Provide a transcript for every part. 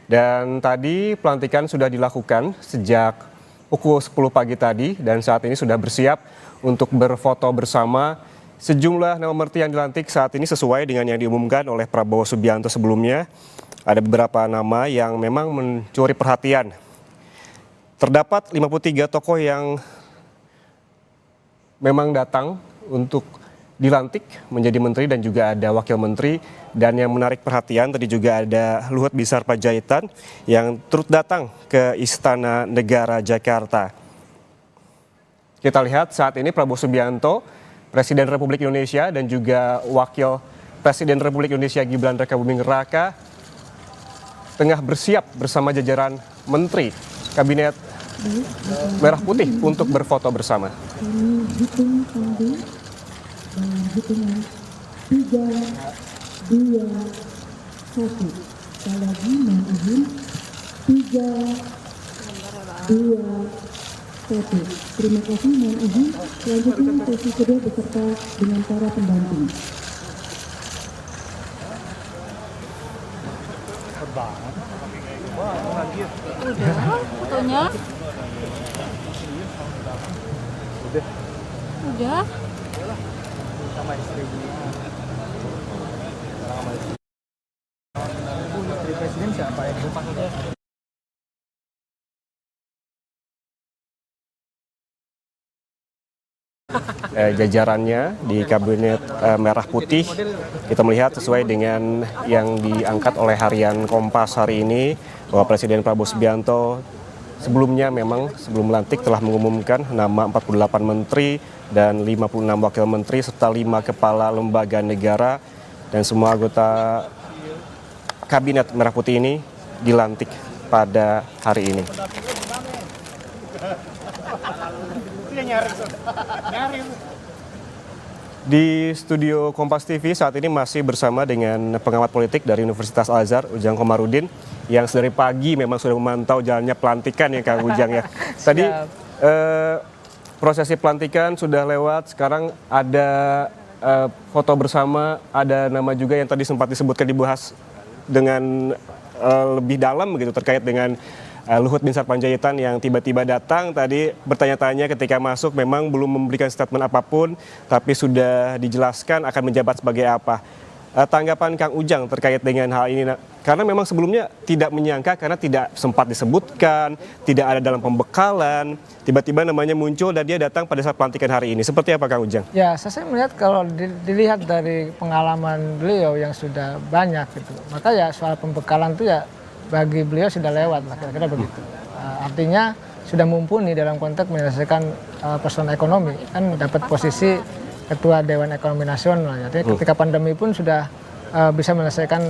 Dan tadi pelantikan sudah dilakukan sejak pukul 10 pagi tadi dan saat ini sudah bersiap untuk berfoto bersama. Sejumlah nama menteri yang dilantik saat ini sesuai dengan yang diumumkan oleh Prabowo Subianto sebelumnya. Ada beberapa nama yang memang mencuri perhatian. Terdapat 53 tokoh yang memang datang untuk dilantik menjadi menteri dan juga ada wakil menteri. Dan yang menarik perhatian tadi juga ada Luhut Binsar Panjaitan yang turut datang ke Istana Negara Jakarta. Kita lihat saat ini Prabowo Subianto, Presiden Republik Indonesia dan juga Wakil Presiden Republik Indonesia Gibran Rakabuming Raka tengah bersiap bersama jajaran Menteri Kabinet Merah Putih untuk berfoto bersama. Hitungan 3, 2, 1. Sekali lagi mohon izin 3, 2, 1. Terima kasih, mohon izin. Selanjutnya sesi kedua beserta dengan para pendamping. Udah, fotonya. Udah. Sama istrinya. Menteri Presiden siapa ya? Jajarannya di Kabinet Merah Putih kita melihat sesuai dengan yang diangkat oleh harian Kompas hari ini bahwa Presiden Prabowo Subianto sebelumnya memang sebelum melantik telah mengumumkan nama 48 menteri dan 56 wakil menteri serta 5 kepala lembaga negara dan semua anggota Kabinet Merah Putih ini dilantik pada hari ini. Di studio Kompas TV saat ini masih bersama dengan pengamat politik dari Universitas Al-Azhar, Ujang Komarudin, yang sedari pagi memang sudah memantau jalannya pelantikan ya Kang Ujang ya. Tadi prosesi pelantikan sudah lewat, sekarang ada foto bersama, ada nama juga yang tadi sempat disebutkan dibahas dengan lebih dalam begitu terkait dengan Luhut Binsar Panjaitan yang tiba-tiba datang tadi bertanya-tanya ketika masuk memang belum memberikan statement apapun tapi sudah dijelaskan akan menjabat sebagai apa. Tanggapan Kang Ujang terkait dengan hal ini karena memang sebelumnya tidak menyangka karena tidak sempat disebutkan, tidak ada dalam pembekalan, tiba-tiba namanya muncul dan dia datang pada saat pelantikan hari ini. Seperti apa Kang Ujang? Ya, saya melihat kalau dilihat dari pengalaman beliau yang sudah banyak gitu. Maka ya soal pembekalan itu ya bagi beliau sudah lewat lah kira-kira begitu. Artinya sudah mumpuni dalam konteks menyelesaikan persoalan ekonomi, kan dapat posisi Ketua Dewan Ekonomi Nasional. Jadi ketika pandemi pun sudah bisa menyelesaikan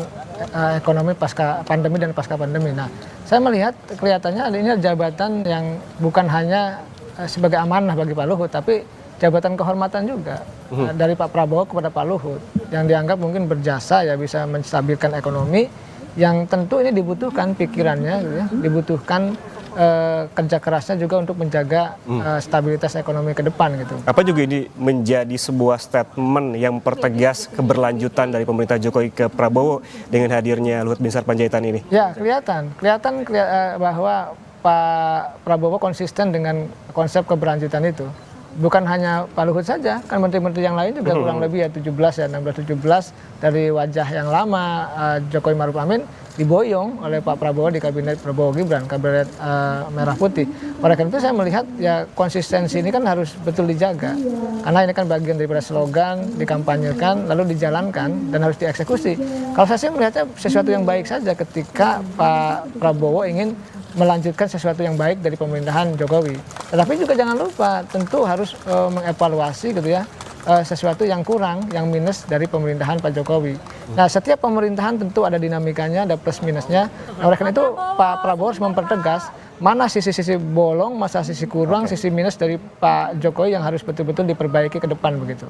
ekonomi pasca pandemi dan pasca pandemi. Nah, saya melihat kelihatannya ini jabatan yang bukan hanya sebagai amanah bagi Pak Luhut, tapi jabatan kehormatan juga dari Pak Prabowo kepada Pak Luhut yang dianggap mungkin berjasa ya bisa menstabilkan ekonomi. Yang tentu ini dibutuhkan pikirannya, gitu ya, dibutuhkan kerja kerasnya juga untuk menjaga stabilitas ekonomi ke depan gitu. Apa juga ini menjadi sebuah statement yang mempertegas keberlanjutan dari pemerintah Jokowi ke Prabowo dengan hadirnya Luhut Binsar Panjaitan ini? Ya kelihatan bahwa Pak Prabowo konsisten dengan konsep keberlanjutan itu. Bukan hanya Pak Luhut saja, kan menteri-menteri yang lain juga kurang lebih ya 16-17 dari wajah yang lama Jokowi Maruf Amin diboyong oleh Pak Prabowo di Kabinet Prabowo Gibran, Kabinet Merah Putih. Oleh karena itu saya melihat ya konsistensi ini kan harus betul dijaga. Karena ini kan bagian daripada slogan, dikampanyekan, lalu dijalankan dan harus dieksekusi. Kalau saya sih melihatnya sesuatu yang baik saja ketika Pak Prabowo ingin melanjutkan sesuatu yang baik dari pemerintahan Jokowi. Tetapi juga jangan lupa tentu harus mengevaluasi gitu ya sesuatu yang kurang, yang minus dari pemerintahan Pak Jokowi. Nah, setiap pemerintahan tentu ada dinamikanya, ada plus minusnya. Nah, oleh karena itu Pak Prabowo harus mempertegas mana sisi-sisi bolong, masa sisi kurang, sisi minus dari Pak Jokowi yang harus betul-betul diperbaiki ke depan begitu.